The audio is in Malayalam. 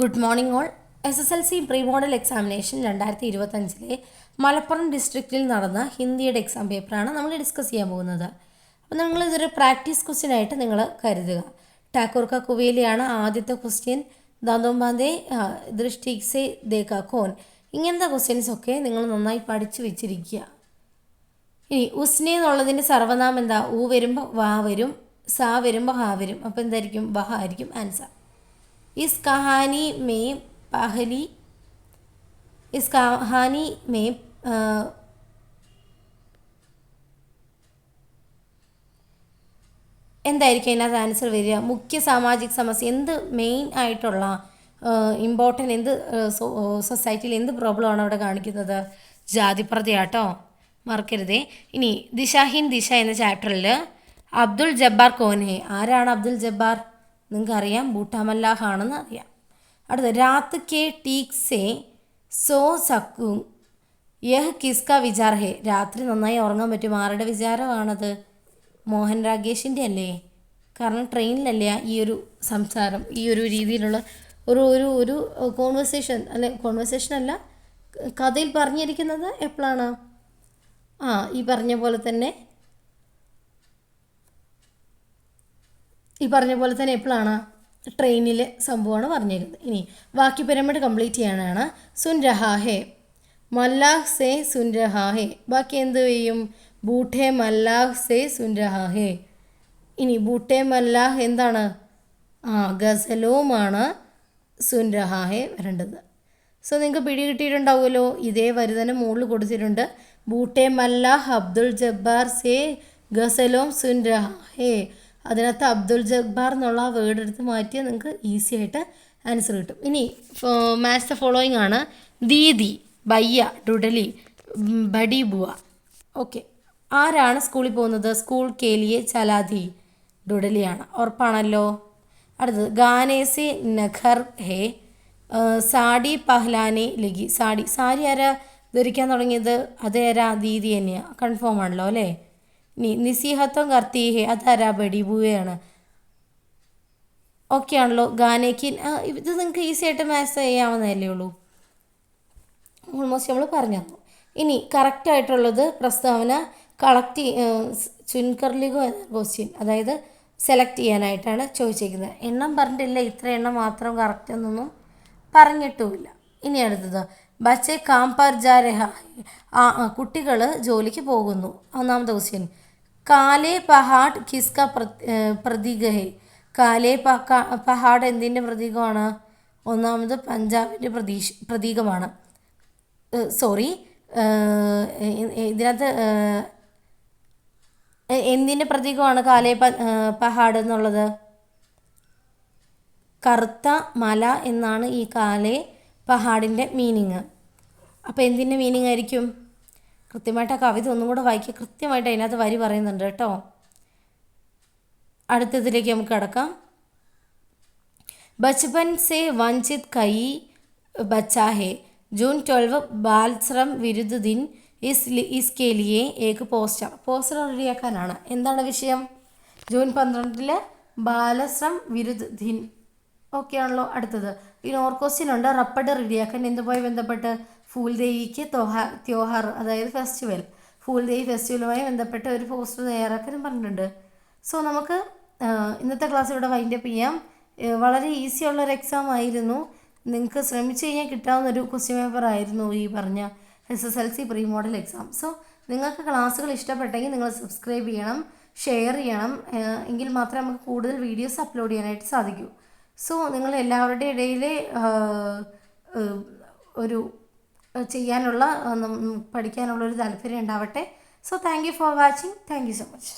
Good morning all. SSLC pre model examination 2025 Malappuram ഡിസ്ട്രിക്റ്റിൽ നടന്ന ഹിന്ദിയുടെ എക്സാം പേപ്പറാണ് നമ്മൾ ഡിസ്കസ് ചെയ്യാൻ പോകുന്നത്. അപ്പോൾ നിങ്ങളിതൊരു പ്രാക്ടീസ് ക്വസ്റ്റ്യൻ ആയിട്ട് നിങ്ങൾ കരുതുക. ടാക്കൂർ കാ കുവേലിയാണ് ആദ്യത്തെ ക്വസ്റ്റ്യൻ. ദാന്തോംബാന്തേ ദൃഷ്ടിക് സേ ദേഖാ കോൻ, ഇങ്ങനത്തെ ക്വസ്റ്റ്യൻസൊക്കെ നിങ്ങൾ നന്നായി പഠിച്ചു വെച്ചിരിക്കുക. ഇനി ഉസ്നെ എന്നുള്ളതിൻ്റെ സർവ്വനാമം എന്താ? ഊ വരുമ്പോൾ വാ വരും, സാ വരുമ്പോൾ ഹാ വരും. അപ്പോൾ എന്തായിരിക്കും? വഹ ആയിരിക്കും ആൻസർ. इस कहानी में पहली इस कहानी में എന്തായിരിക്കും അതിനകത്ത് ആൻസർ വരിക? മുഖ്യ സാമാജിക സമസ്യ, എന്ത് മെയിൻ ആയിട്ടുള്ള ഇമ്പോർട്ടൻ്റ് എന്ത് സൊസൈറ്റിയിൽ എന്ത് പ്രോബ്ലമാണ് അവിടെ കാണിക്കുന്നത്? ജാതിപ്രതയാട്ടോ, മറക്കരുതേ. ഇനി ദിശാഹീൻ ദിശ എന്ന ചാപ്റ്ററിൽ അബ്ദുൾ ജബ്ബാർ കോൻ ഹെ, ആരാണ് അബ്ദുൾ ജബ്ബാർ? നിങ്ങൾക്കറിയാം, ബൂട്ടാമല്ലാഹ് ആണെന്ന് അറിയാം. അടുത്ത രാത്ത് കെ ടീക് സേ സോ സക്കൂ യഹ് കിസ്ക വിചാർ ഹെ, രാത്രി നന്നായി ഉറങ്ങാൻ പറ്റും, ആരുടെ വിചാരമാണത്? മോഹൻ രാഗേഷിൻ്റെ അല്ലേ? കാരണം ട്രെയിനിലല്ലേ ഈ ഒരു സംസാരം, ഈ ഒരു രീതിയിലുള്ള ഒരു ഒരു ഒരു കോൺവെർസേഷൻ അല്ലെ, കോൺവെർസേഷൻ അല്ല, കഥയിൽ പറഞ്ഞിരിക്കുന്നത് എപ്പോഴാണ്? ഈ പറഞ്ഞ പോലെ തന്നെ എപ്പോഴാണ്? ട്രെയിനിലെ സംഭവമാണ് പറഞ്ഞിരുന്നത്. ഇനി ബാക്കി പിരമിഡ് കംപ്ലീറ്റ് ചെയ്യാനാണ്. സുൻ രഹാ ഹേ, മല്ലാഹ് സേ സുൻ രഹാ ഹേ, ബാക്കി എന്ത് ചെയ്യും? ബൂട്ടേ മല്ലാഹ് സേ സുൻ രഹാ ഹേ. ഇനി ബൂട്ടേ മല്ലാഹ് എന്താണ്? ഗസലുമാണ് സുൻ രഹാ ഹേ വരേണ്ടത്. സോ നിങ്ങൾക്ക് പിടി കിട്ടിയിട്ടുണ്ടാവുമല്ലോ. ഇതേ വരുതന്നെ മുകളിൽ കൊടുത്തിട്ടുണ്ട്. ബൂട്ടേ മല്ലാഹ് അബ്ദുൾ ജബ്ബാർ സേ ഗസലോം സുൻ രഹാ ഹേ. അതിനകത്ത് അബ്ദുൾ ജബ്ബാർ എന്നുള്ള വേർഡ് എടുത്ത് മാറ്റിയാൽ നിങ്ങൾക്ക് ഈസി ആയിട്ട് ആൻസർ കിട്ടും. ഇനി മാച്ച് ദ ഫോളോയിങ് ആണ്. ദീദി, ബയ്യ, ഡുഡലി, ബഡി ബുവ. ഓക്കെ, ആരാണ് സ്കൂളിൽ പോകുന്നത്? സ്കൂൾ കേലിയെ ചലാധി, ഡുഡലിയാണ്, ഉറപ്പാണല്ലോ. അടുത്തത് ഗാനേസെ നഖർ ഹേ സാഡി പഹ്ലാനെ ലഗി, സാരി ആരാ ധരിക്കാൻ തുടങ്ങിയത്? അത് ആരാ? ദീദി തന്നെയാണ്, കൺഫേം ആണല്ലോ അല്ലേ. ഇനി നിസീഹത്വം കർത്തി ഹേ, അതാരാ? ബഡി ബുവയാണ്. ഓക്കെ ആണല്ലോ. ഗാനയ്ക്ക് ഇത് നിങ്ങൾക്ക് ഈസി ആയിട്ട് മാച്ച് ചെയ്യാവുന്നതല്ലേ ഉള്ളൂ, ഓൾമോസ്റ്റ് നമ്മൾ പറഞ്ഞു തന്നു. ഇനി കറക്റ്റായിട്ടുള്ളത് പ്രസ്താവന കളക്ട് ചുൻകർലിഗോ എന്ന ക്വസ്റ്റ്യൻ, അതായത് സെലക്ട് ചെയ്യാനായിട്ടാണ് ചോദിച്ചിരിക്കുന്നത്. എണ്ണം പറഞ്ഞിട്ടില്ല, ഇത്ര എണ്ണം മാത്രം കറക്റ്റ് എന്നൊന്നും പറഞ്ഞിട്ടുമില്ല. ഇനി അടുത്തത് ബച്ചെ കാം പർ ജാ രഹാ ഹേ, കുട്ടികൾ ജോലിക്ക് പോകുന്നു. ഒന്നാമത്തെ ക്വസ്റ്റ്യൻ കാലേ പഹാഡ് കിസ്ക പ്രതീക ഹേ, കാലേ പഹാഡ് എന്തിൻ്റെ പ്രതീകമാണ്? ഒന്നാമത് പഞ്ചാബിൻ്റെ പ്രതീകമാണ്. സോറി, ഇതിനകത്ത് എന്തിൻ്റെ പ്രതീകമാണ് കാലേ പഹാഡ് എന്നുള്ളത്? കറുത്ത മല എന്നാണ് ഈ കാലേ പഹാഡിൻ്റെ മീനിങ്. അപ്പോൾ എന്തിൻ്റെ മീനിങ് ആയിരിക്കും? കൃത്യമായിട്ട് ആ കവിത ഒന്നും കൂടെ വായിക്കുക, കൃത്യമായിട്ട് അതിനകത്ത് വരി പറയുന്നുണ്ട് കേട്ടോ. അടുത്തതിലേക്ക് നമുക്ക് കിടക്കാം. ബച്പൻ സേ വഞ്ചിത് കൈ ബച്ചാ ഹേ, ജൂൺ 12 ബാൽശ്രം വിരുദ്ധ ദിൻ ഇസ്കെ ലിയേ ഏക് പോസ്റ്റർ റെഡിയാക്കാനാണ്. എന്താണ് വിഷയം? ജൂൺ 12 ബാലശ്രം വിരുദ്ധ ദിൻ. ഓക്കെ ആണല്ലോ. അടുത്തത് പിന്നെ ക്വസ്റ്റ്യൻ ഉണ്ട്. റപ്പഡ് റെഡിയാക്കാൻ എന്തുമായി ബന്ധപ്പെട്ട്? ഫൂൽദേവിക്ക് ത്യോഹാർ, അതായത് ഫെസ്റ്റിവൽ, ഫൂൽദേവി ഫെസ്റ്റിവലുമായി ബന്ധപ്പെട്ട് ഒരു പോസ്റ്റർ തയ്യാറാക്കാനും പറഞ്ഞിട്ടുണ്ട്. സോ നമുക്ക് ഇന്നത്തെ ക്ലാസ് ഇവിടെ വൈൻഡപ്പ് ചെയ്യാം. വളരെ ഈസി ഉള്ളൊരു എക്സാം ആയിരുന്നു. നിങ്ങൾക്ക് ശ്രമിച്ചു കഴിഞ്ഞാൽ കിട്ടാവുന്ന ഒരു ക്വസ്റ്റ്യൻ പേപ്പർ ആയിരുന്നു ഈ പറഞ്ഞ SSLC pre model exam. So നിങ്ങൾക്ക് ക്ലാസ്സുകൾ ഇഷ്ടപ്പെട്ടെങ്കിൽ നിങ്ങൾ സബ്സ്ക്രൈബ് ചെയ്യണം, ഷെയർ ചെയ്യണം, എങ്കിൽ മാത്രമേ നമുക്ക് കൂടുതൽ വീഡിയോസ് അപ്ലോഡ് ചെയ്യാനായിട്ട് സാധിക്കൂ. സോ നിങ്ങൾ എല്ലാവരുടെ ഇടയിൽ ഒരു ചെയ്യാനുള്ള പഠിക്കാനുള്ളൊരു താല്പര്യം ഉണ്ടാവട്ടെ. So thank you for watching. Thank you so much.